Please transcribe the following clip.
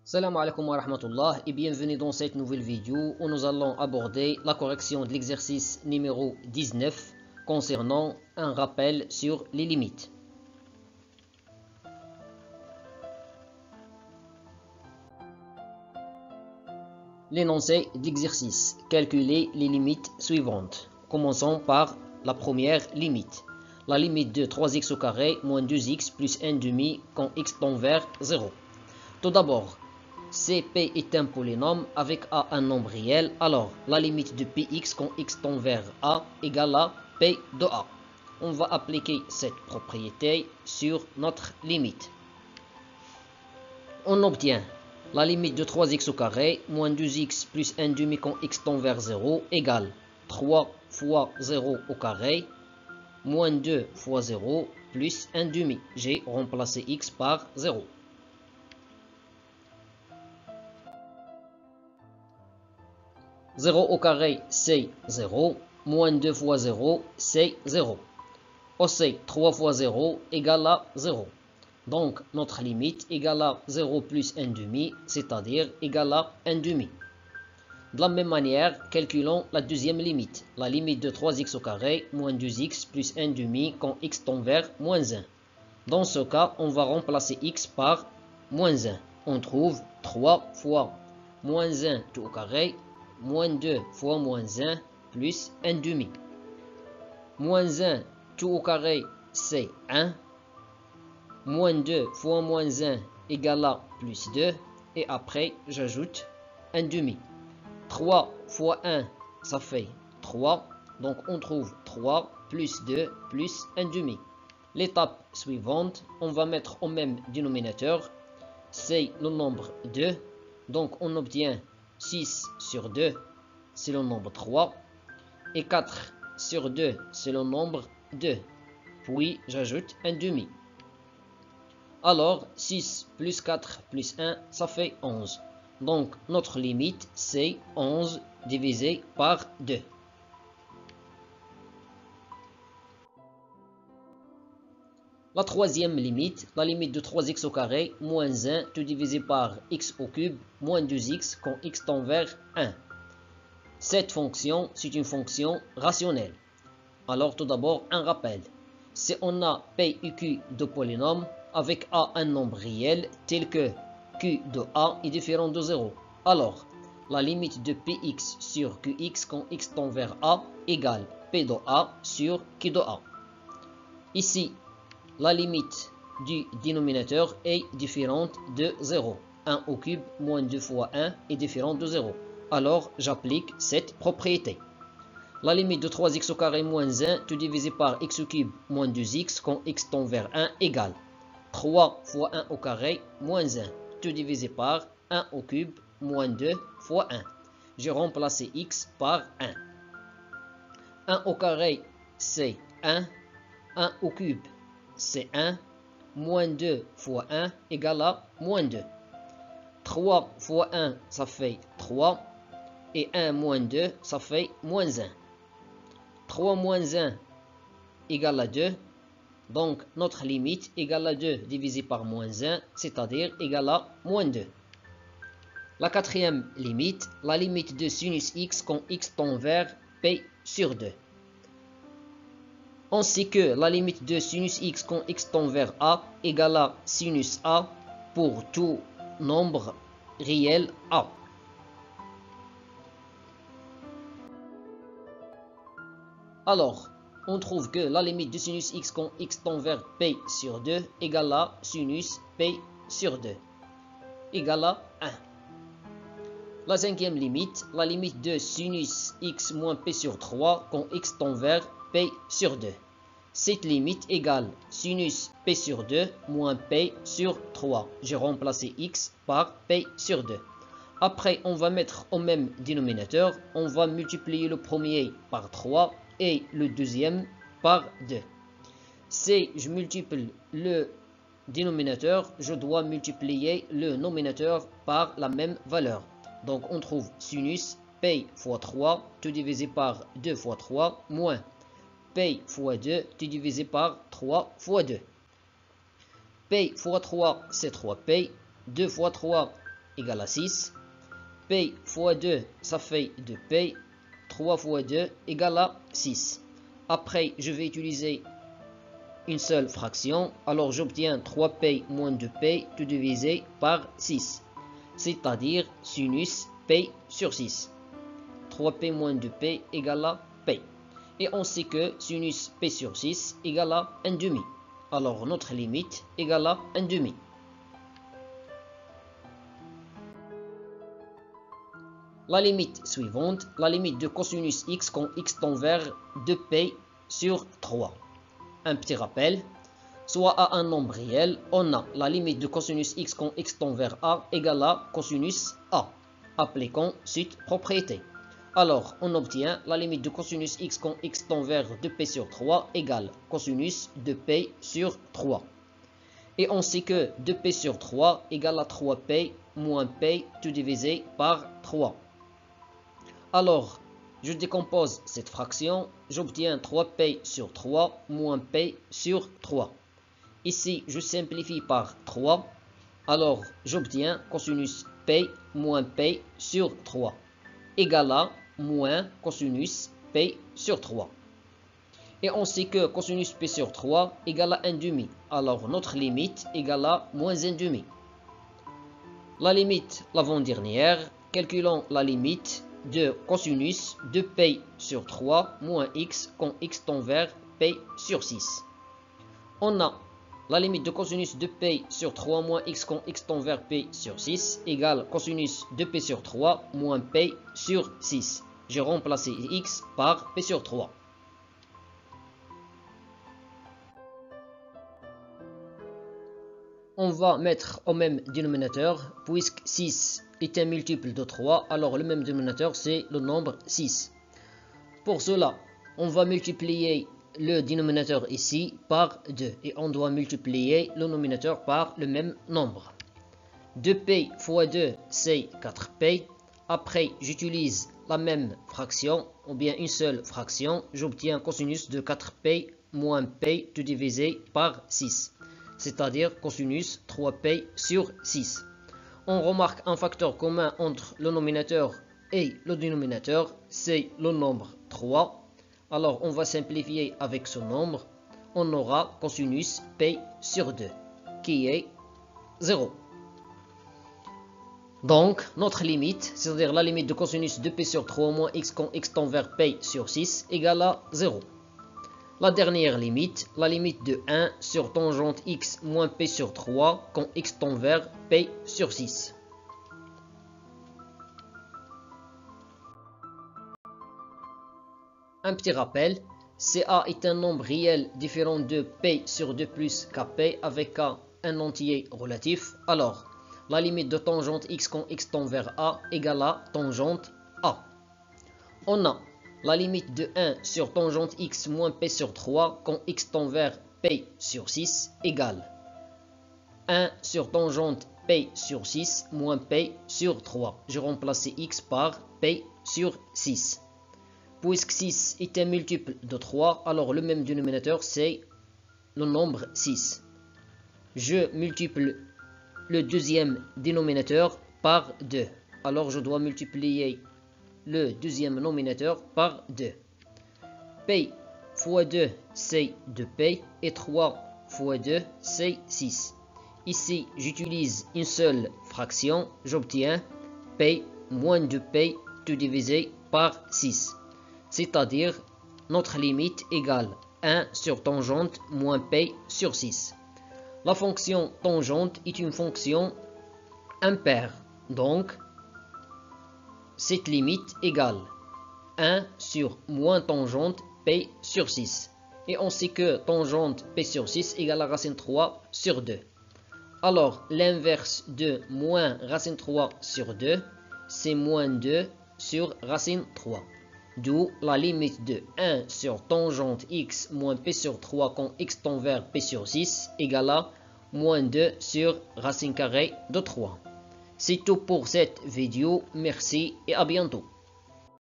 Salam alaikum wa rahmatullah et bienvenue dans cette nouvelle vidéo où nous allons aborder la correction de l'exercice numéro 19 concernant un rappel sur les limites. L'énoncé d'exercice. Calculer les limites suivantes. Commençons par la première limite. La limite de 3x au carré moins 2x plus 1 demi quand x tend vers 0. Tout d'abord, P est un polynôme avec A un nombre réel, alors la limite de Px quand x tend vers A égale à P de A. On va appliquer cette propriété sur notre limite. On obtient la limite de 3x au carré moins 2x plus 1 demi quand x tend vers 0 égale 3 fois 0 au carré moins 2 fois 0 plus 1 demi. J'ai remplacé x par 0. Zéro au carré, c'est 0. Moins 2 fois 0, c'est 0. Aussi, 3 fois 0 égale à 0. Donc, notre limite égale à 0 plus 1 demi, c'est-à-dire égale à 1 demi. De la même manière, calculons la deuxième limite. La limite de 3x au carré, moins 2x plus 1 demi quand x tend vers moins 1. Dans ce cas, on va remplacer x par moins 1. On trouve 3 fois moins 1 tout au carré, moins 2 fois moins 1 plus 1 demi. Moins 1 tout au carré, c'est 1. Moins 2 fois moins 1 égale à plus 2. Et après, j'ajoute 1 demi. 3 fois 1, ça fait 3. Donc, on trouve 3 plus 2 plus 1 demi. L'étape suivante, on va mettre au même dénominateur. C'est le nombre 2. Donc, on obtient 6 sur 2, c'est le nombre 3. Et 4 sur 2, c'est le nombre 2. Puis, j'ajoute 1 demi. Alors, 6 plus 4 plus 1, ça fait 11. Donc, notre limite, c'est 11 divisé par 2. La troisième limite, la limite de 3x au carré, moins 1, tout divisé par x au cube, moins 2x quand x tend vers 1. Cette fonction, c'est une fonction rationnelle. Alors, tout d'abord, un rappel. Si on a P et Q de polynômes, avec A un nombre réel, tel que Q de A est différent de 0. Alors, la limite de Px sur Qx quand x tend vers A égale P de A sur Q de A. Ici, la limite du dénominateur est différente de 0. 1 au cube moins 2 fois 1 est différent de 0. Alors, j'applique cette propriété. La limite de 3x au carré moins 1, tout divisé par x au cube moins 2x quand x tend vers 1 égale 3 fois 1 au carré moins 1, tout divisé par 1 au cube moins 2 fois 1. J'ai remplacé x par 1. 1 au carré, c'est 1. 1 au cube, c'est 1. Moins 2 fois 1 égale à moins 2. 3 fois 1, ça fait 3. Et 1 moins 2, ça fait moins 1. 3 moins 1 égale à 2. Donc, notre limite égale à 2 divisé par moins 1, c'est-à-dire égale à moins 2. La quatrième limite, la limite de sinus x quand x tend vers P sur 2. On sait que la limite de sinus x quand x tend vers A égale à sinus A pour tout nombre réel A. Alors, on trouve que la limite de sinus x quand x tend vers P sur 2 égale à sinus P sur 2 égale à 1. La cinquième limite, la limite de sinus x moins P sur 3 quand x tend vers P sur 2. Cette limite égale sinus P sur 2 moins P sur 3. J'ai remplacé x par P sur 2. Après, on va mettre au même dénominateur. On va multiplier le premier par 3 et le deuxième par 2. Si je multiplie le dénominateur, je dois multiplier le nominateur par la même valeur. Donc, on trouve sinus P fois 3, tout divisé par 2 fois 3, moins P fois 2, tout divisé par 3 fois 2. P fois 3, c'est 3P. 2 fois 3, égale à 6. P fois 2, ça fait 2P. 3 fois 2 égale à 6. Après, je vais utiliser une seule fraction. Alors, j'obtiens 3P moins 2P tout divisé par 6. C'est-à-dire sinus P sur 6. 3P moins 2P égale à P. Et on sait que sinus P sur 6 égale à 1,5. Alors, notre limite égale à 1,5. La limite suivante, la limite de cosinus x quand x tend vers 2p sur 3. Un petit rappel, soit à un nombre réel, on a la limite de cosinus x quand x tend vers a égale à cosinus a. Appliquons cette propriété. Alors, on obtient la limite de cosinus x quand x tend vers 2p sur 3 égale cosinus de p sur 3. Et on sait que 2p sur 3 égale à 3p moins p tout divisé par 3. Alors, je décompose cette fraction, j'obtiens 3p sur 3 moins p sur 3. Ici, je simplifie par 3, alors j'obtiens cosinus p moins p sur 3 égale à moins cosinus p sur 3. Et on sait que cosinus p sur 3 égale à 1,5. Alors notre limite égale à moins 1,5. La limite l'avant-dernière, calculons la limite de cosinus de p sur 3 moins x quand x tend vers p sur 6. On a la limite de cosinus de p sur 3 moins x quand x tend vers p sur 6 égale cosinus de p sur 3 moins p sur 6. J'ai remplacé x par p sur 3. On va mettre au même dénominateur, puisque 6 est un multiple de 3, alors le même dénominateur c'est le nombre 6. Pour cela, on va multiplier le dénominateur ici par 2 et on doit multiplier le nominateur par le même nombre. 2p fois 2 c'est 4p. Après, j'utilise la même fraction ou bien une seule fraction, j'obtiens cosinus de 4p moins p tout divisé par 6. C'est-à-dire cosinus 3p sur 6. On remarque un facteur commun entre le nominateur et le dénominateur, c'est le nombre 3. Alors on va simplifier avec ce nombre, on aura cosinus p sur 2, qui est 0. Donc notre limite, c'est-à-dire la limite de cosinus de p sur 3 moins x quand x tend vers p sur 6, égale à 0. La dernière limite, la limite de 1 sur tangente x moins p sur 3 quand x tend vers p sur 6. Un petit rappel, CA est un nombre réel différent de p sur 2 plus kp avec k un entier relatif. Alors, la limite de tangente x quand x tend vers a égale à tangente a. On a la limite de 1 sur tangente x moins p sur 3 quand x tend vers p sur 6 égale 1 sur tangente p sur 6 moins p sur 3. Je remplace x par p sur 6. Puisque 6 est un multiple de 3, alors le même dénominateur c'est le nombre 6. Je multiplie le deuxième dénominateur par 2. Alors je dois multiplier le deuxième nominateur par 2. P fois 2 c'est 2p et 3 fois 2 c'est 6. Ici j'utilise une seule fraction, j'obtiens p moins 2p tout divisé par 6. C'est-à-dire notre limite égale 1 sur tangente moins p sur 6. La fonction tangente est une fonction impaire, donc cette limite égale 1 sur moins tangente p sur 6. Et on sait que tangente p sur 6 égale à racine 3 sur 2. Alors, l'inverse de moins racine 3 sur 2, c'est moins 2 sur racine 3. D'où la limite de 1 sur tangente x moins p sur 3 quand x tend vers p sur 6 égale à moins 2 sur racine carrée de 3. C'est tout pour cette vidéo, merci et à bientôt.